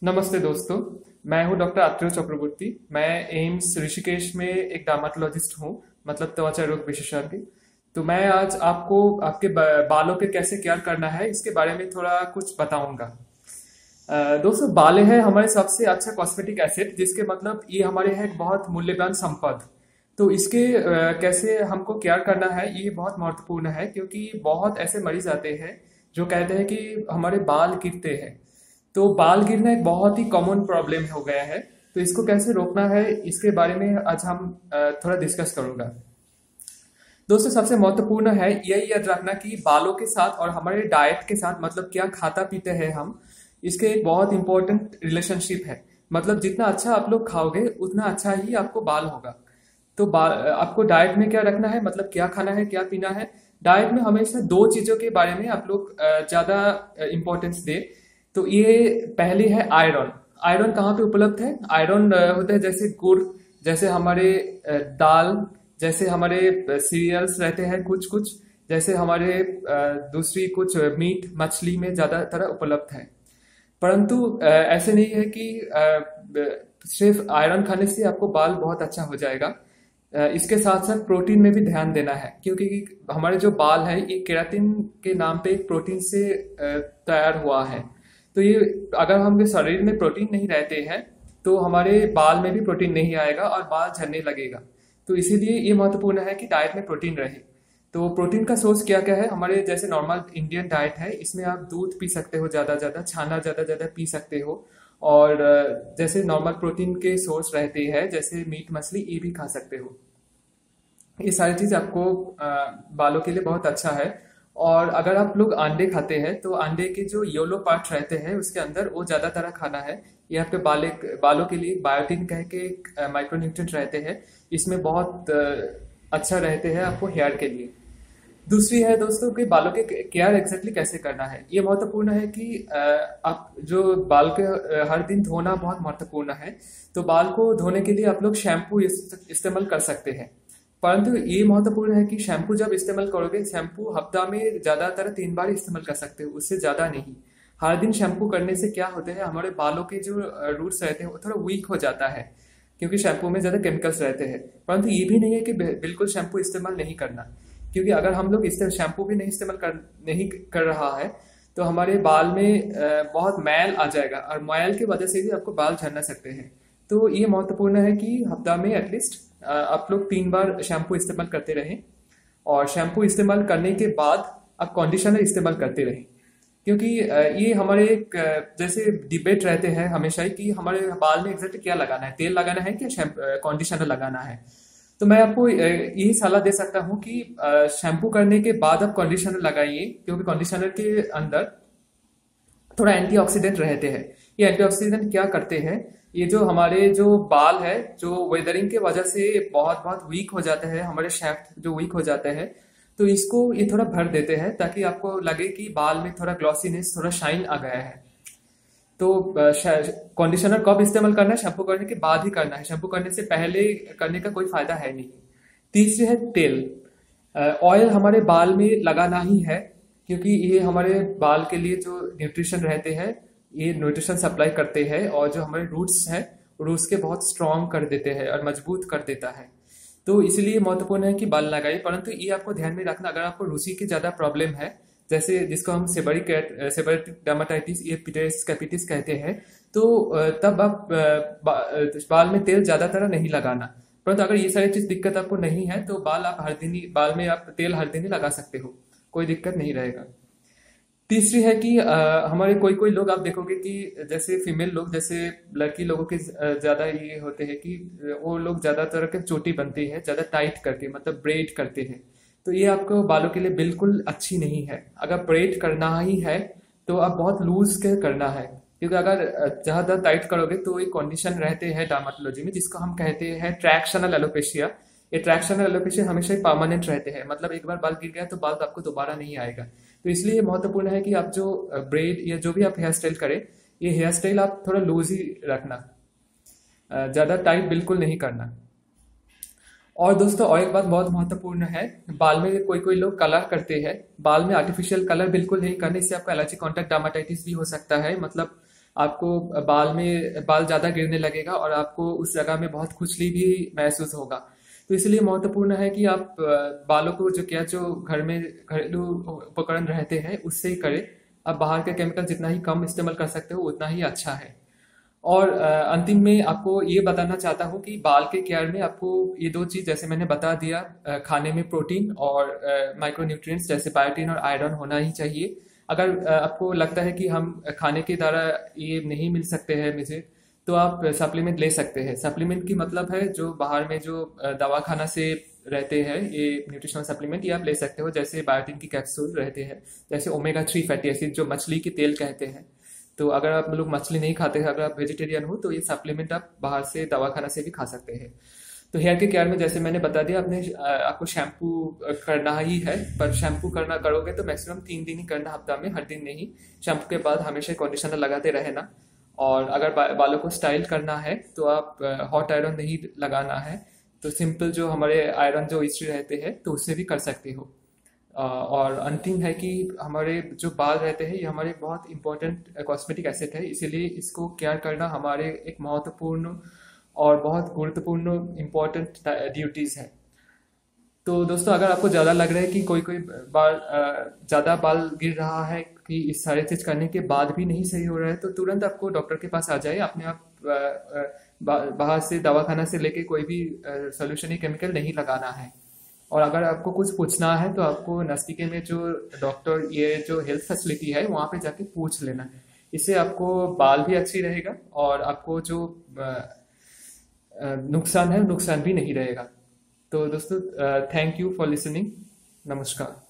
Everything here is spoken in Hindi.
नमस्ते दोस्तों। मैं हूं डॉक्टर आत्रेय चक्रवर्ती। मैं एम्स ऋषिकेश में एक डार्मेटोलॉजिस्ट हूं, मतलब त्वचा रोग विशेषज्ञ। तो मैं आज आपको आपके बालों के कैसे केयर करना है इसके बारे में थोड़ा कुछ बताऊंगा। दोस्तों, बाल है हमारे सबसे अच्छा कॉस्मेटिक एसेट, जिसके मतलब ये हमारे है एक बहुत मूल्यवान संपद। तो इसके कैसे हमको केयर करना है ये बहुत महत्वपूर्ण है, क्योंकि बहुत ऐसे मरीज आते हैं जो कहते हैं कि हमारे बाल गिरते हैं। तो बाल गिरना एक बहुत ही कॉमन प्रॉब्लम हो गया है। तो इसको कैसे रोकना है इसके बारे में आज हम थोड़ा डिस्कस करूंगा। दोस्तों, सबसे महत्वपूर्ण है यही याद रखना कि बालों के साथ और हमारे डाइट के साथ, मतलब क्या खाता पीते हैं हम, इसके एक बहुत इंपॉर्टेंट रिलेशनशिप है। मतलब जितना अच्छा आप लोग खाओगे उतना अच्छा ही आपको बाल होगा। तो आपको डाइट में क्या रखना है, मतलब क्या खाना है क्या पीना है। डाइट में हमेशा दो चीजों के बारे में आप लोग ज्यादा इंपॉर्टेंस दे। तो ये पहली है आयरन। आयरन कहाँ पे उपलब्ध है? आयरन होता है जैसे गुड़, जैसे हमारे दाल, जैसे हमारे सीरियल्स रहते हैं कुछ कुछ, जैसे हमारे दूसरी कुछ मीट मछली में ज्यादातर उपलब्ध है। परंतु ऐसे नहीं है कि सिर्फ आयरन खाने से आपको बाल बहुत अच्छा हो जाएगा। इसके साथ साथ प्रोटीन में भी ध्यान देना है, क्योंकि हमारे जो बाल है ये केराटिन के नाम पे एक प्रोटीन से तैयार हुआ है। तो ये अगर हम शरीर में प्रोटीन नहीं रहते हैं तो हमारे बाल में भी प्रोटीन नहीं आएगा और बाल झड़ने लगेगा। तो इसीलिए ये महत्वपूर्ण है कि डाइट में प्रोटीन रहे। तो प्रोटीन का सोर्स क्या क्या है? हमारे जैसे नॉर्मल इंडियन डाइट है, इसमें आप दूध पी सकते हो, ज्यादा ज्यादा छाना ज्यादा ज्यादा पी सकते हो। और जैसे नॉर्मल प्रोटीन के सोर्स रहते हैं जैसे मीट मछली, ये भी खा सकते हो। ये सारी चीज आपको बालों के लिए बहुत अच्छा है। और अगर आप लोग अंडे खाते हैं तो अंडे के जो येलो पार्ट रहते हैं उसके अंदर वो ज्यादातर खाना है। ये आपके बालों के लिए बायोटिन कह के एक माइक्रो न्यूट्रिएंट रहते हैं। इसमें बहुत अच्छा रहते हैं आपको हेयर के लिए। दूसरी है दोस्तों कि बालों के केयर एग्जैक्टली कैसे करना है। ये महत्वपूर्ण है कि आप जो बाल के हर दिन धोना बहुत महत्वपूर्ण है। तो बाल को धोने के लिए आप लोग शैम्पू इस्तेमाल कर सकते हैं। परंतु ये महत्वपूर्ण है कि शैम्पू जब इस्तेमाल करोगे, शैम्पू हफ्ता में ज्यादातर 3 बार इस्तेमाल कर सकते हो, उससे ज्यादा नहीं। हर दिन शैम्पू करने से क्या होता है, हमारे बालों के जो रूट्स रहते हैं वो थोड़ा वीक हो जाता है, क्योंकि शैम्पू में ज्यादा केमिकल्स रहते हैं। परंतु ये भी नहीं है कि बिल्कुल शैम्पू इस्तेमाल नहीं करना, क्योंकि अगर हम लोग शैम्पू भी नहीं कर रहा है तो हमारे बाल में बहुत मैल आ जाएगा, और मैल की वजह से भी आपको बाल झड़ना सकते हैं। तो ये महत्वपूर्ण है कि हफ्ता में एटलीस्ट आप लोग 3 बार शैम्पू इस्तेमाल करते रहें। और शैम्पू इस्तेमाल करने के बाद आप कंडीशनर इस्तेमाल करते रहें, क्योंकि ये हमारे एक जैसे डिबेट रहते हैं हमेशा ही कि हमारे बाल में एग्जैक्ट क्या लगाना है, तेल लगाना है क्या कंडीशनर लगाना है। तो मैं आपको यही सलाह दे सकता हूँ कि शैम्पू करने के बाद आप कंडीशनर लगाइए, क्योंकि कंडीशनर के अंदर थोड़ा एंटीऑक्सीडेंट रहते हैं। ये एंटीऑक्सीडेंट क्या करते हैं, ये जो हमारे जो बाल है जो वेदरिंग के वजह से बहुत बहुत वीक हो जाते हैं, हमारे शैफ्ट जो वीक हो जाते हैं, तो इसको ये थोड़ा भर देते हैं ताकि आपको लगे कि बाल में थोड़ा ग्लॉसीनेस, थोड़ा शाइन आ गया है। तो कंडीशनर कब इस्तेमाल करना है? शैम्पू करने के बाद ही करना है, शैम्पू करने से पहले करने का कोई फायदा है नहीं। तीसरी है तेल। ऑयल हमारे बाल में लगाना ही है, क्योंकि ये हमारे बाल के लिए जो न्यूट्रिशन रहते हैं ये न्यूट्रिशन सप्लाई करते हैं, और जो हमारे रूट्स हैं रूट्स के बहुत स्ट्रांग कर देते हैं और मजबूत कर देता है। तो इसलिए महत्वपूर्ण है कि बाल लगाइए। परंतु ये आपको ध्यान में रखना, अगर आपको रूसी की ज्यादा प्रॉब्लम है, जैसे जिसको हम सेबरिक डर्माटाइटिस या पिटेरियस कैपिटिस कहते हैं, तो तब आप बाल में तेल ज्यादातर नहीं लगाना। परंतु अगर ये सारी चीज दिक्कत आपको नहीं है तो बाल में आप तेल हर दिन ही लगा सकते हो, कोई दिक्कत नहीं रहेगा। तीसरी है कि हमारे कोई कोई लोग आप देखोगे कि जैसे फीमेल लोग, जैसे लड़की लोगों के ज्यादा ये होते हैं कि वो लोग ज्यादातर के चोटी बनती है ज्यादा टाइट करके, मतलब ब्रेड करते हैं। तो ये आपको बालों के लिए बिल्कुल अच्छी नहीं है। अगर ब्रेड करना ही है तो आप बहुत लूज के करना है, क्योंकि अगर ज्यादा टाइट करोगे तो एक कंडीशन रहते हैं डर्मेटोलॉजी में जिसको हम कहते हैं ट्रैक्शनल एलोपेशिया। ये ट्रैक्शनल एलोपेशिया हमेशा परमानेंट रहते हैं, मतलब एक बार बाल गिर गया तो बाल आपको दोबारा नहीं आएगा। तो इसलिए महत्वपूर्ण है कि आप जो ब्रेड या जो भी आप हेयर स्टाइल करें, ये हेयर स्टाइल आप थोड़ा लूज ही रखना, ज्यादा टाइट बिल्कुल नहीं करना। और दोस्तों, और एक बात बहुत महत्वपूर्ण है, बाल में कोई कोई लोग कलर करते हैं। बाल में आर्टिफिशियल कलर बिल्कुल नहीं करने, इससे आपको एलर्जी कॉन्टैक्ट डर्मेटाइटिस भी हो सकता है। मतलब आपको बाल ज़्यादा गिरने लगेगा और आपको उस जगह में बहुत खुजली भी महसूस होगा। तो इसलिए महत्वपूर्ण है कि आप बालों को जो घर में घरेलू उपकरण रहते हैं उससे ही करें। आप बाहर के केमिकल जितना ही कम इस्तेमाल कर सकते हो उतना ही अच्छा है। और अंतिम में आपको ये बताना चाहता हूँ कि बाल के केयर में आपको ये दो चीज़ जैसे मैंने बता दिया, खाने में प्रोटीन और माइक्रो न्यूट्रिएंट्स जैसे बायोटीन और आयरन होना ही चाहिए। अगर आपको लगता है कि हम खाने के द्वारा ये नहीं मिल सकते हैं मुझे, तो आप सप्लीमेंट ले सकते हैं। सप्लीमेंट की मतलब है जो बाहर में जो दवाखाना से रहते हैं ये न्यूट्रिशनल सप्लीमेंट, ये आप ले सकते हो। जैसे बायोटीन की कैप्सूल रहते हैं, जैसे ओमेगा 3 फैटी एसिड जो मछली के तेल कहते हैं। तो अगर आप लोग मछली नहीं खाते हैं, अगर आप वेजिटेरियन हो, तो ये सप्लीमेंट आप बाहर से दवाखाना से भी खा सकते हैं। तो हेयर के केयर में जैसे मैंने बता दिया, आपको शैम्पू करना ही है, पर शैम्पू करना करोगे तो मैक्सिमम 3 दिन ही करना हफ्ता में, हर दिन नहीं। शैम्पू के बाद हमेशा कंडीशनर लगाते रहना। और अगर बालों को स्टाइल करना है तो आप हॉट आयरन नहीं लगाना है, तो सिंपल जो हमारे आयरन जो इस्त्री रहते हैं तो उससे भी कर सकते हो। और अंतिम है कि हमारे जो बाल रहते हैं ये हमारे बहुत इंपॉर्टेंट कॉस्मेटिक एसेट है, इसीलिए इसको केयर करना हमारे एक महत्वपूर्ण और बहुत गुरुत्वपूर्ण इम्पोर्टेंट ड्यूटीज़ है। तो दोस्तों, अगर आपको ज़्यादा लग रहा है कि कोई कोई बाल ज़्यादा बाल गिर रहा है कि इस सारे चीज़ करने के बाद भी नहीं सही हो रहा है, तो तुरंत आपको डॉक्टर के पास आ जाए। अपने आप बाहर से दवाखाना से लेके कोई भी सोल्यूशन या केमिकल नहीं लगाना है। और अगर आपको कुछ पूछना है तो आपको नज़दीकी में जो डॉक्टर ये जो हेल्थ फैसिलिटी है वहाँ पे जाके पूछ लेना है। इससे आपको बाल भी अच्छी रहेगा और आपको जो नुकसान है नुकसान भी नहीं रहेगा। तो दोस्तों, थैंक यू फॉर लिसनिंग। नमस्कार।